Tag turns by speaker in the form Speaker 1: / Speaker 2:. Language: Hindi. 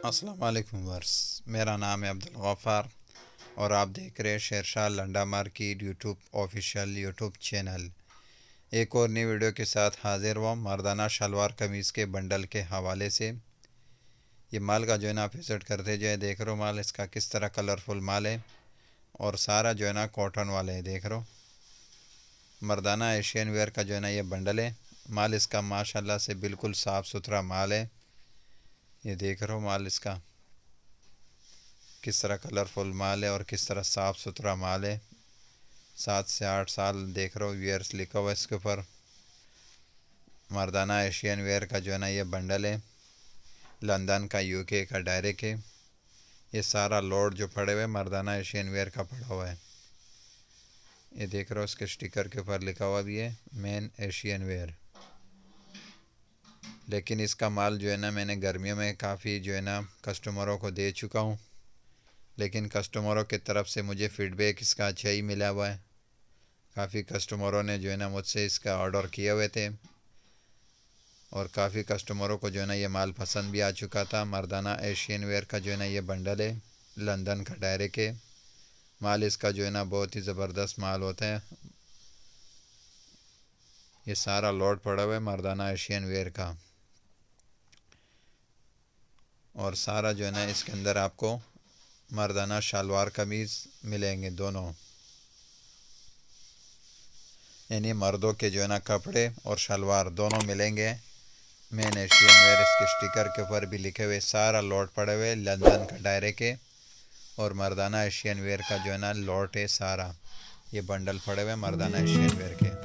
Speaker 1: अस्सलाम वालेकुम वर्स। मेरा नाम है अब्दुल गफ़ार और आप देख रहे हैं Shershah Landa market YouTube official YouTube channel. एक और नई वीडियो के साथ हाजिर हुआ मर्दाना शलवार कमीज़ के बंडल के हवाले से। ये माल का जो है ना आप विज़िट करते जाए। देख रहे हो माल इसका किस तरह कलरफुल माल है और सारा जो है ना कॉटन वाले है। देख रहे हो मर्दाना एशियन वेयर का जो है ना ये बंडल है। माल इसका माशाल्लाह से बिल्कुल साफ़ सुथरा माल है। ये देख रहे हो माल इसका किस तरह कलरफुल माल है और किस तरह साफ़ सुथरा माल है। 7 से 8 साल देख रहे हो वियर्स लिखा हुआ है इसके ऊपर। मर्दाना एशियन वेयर का जो है ना ये बंडल है। लंदन का यूके का डायरेक्ट है। ये सारा लोड जो पड़े हुए मर्दाना एशियन वेयर का पड़ा हुआ है। ये देख रहे हो इसके स्टिकर के ऊपर लिखा हुआ भी है मेन एशियन वेयर। लेकिन इसका माल जो है ना मैंने गर्मियों में काफ़ी जो है ना कस्टमरों को दे चुका हूँ, लेकिन कस्टमरों की तरफ से मुझे फ़ीडबैक इसका अच्छा ही मिला हुआ है। काफ़ी कस्टमरों ने जो है ना मुझसे इसका ऑर्डर किए हुए थे और काफ़ी कस्टमरों को जो है ना ये माल पसंद भी आ चुका था। मर्दाना एशियन वेयर का जो है ना ये बंडल है। लंदन का डायरेक्ट है माल। इसका जो है ना बहुत ही ज़बरदस्त माल होता है। ये सारा लोड पड़ा हुआ है मर्दाना एशियन वेयर का और सारा जो है ना इसके अंदर आपको मर्दाना शलवार कमीज़ मिलेंगे दोनों, यानी मर्दों के जो है ना कपड़े और शलवार दोनों मिलेंगे। मेन एशियन वेयर इसके स्टिकर के ऊपर भी लिखे हुए। सारा लॉट पड़े हुए लंदन का डायरेक्ट है और मर्दाना एशियन वेयर का जो है ना लॉट है सारा। ये बंडल पड़े हुए मर्दाना एशियन वेयर के।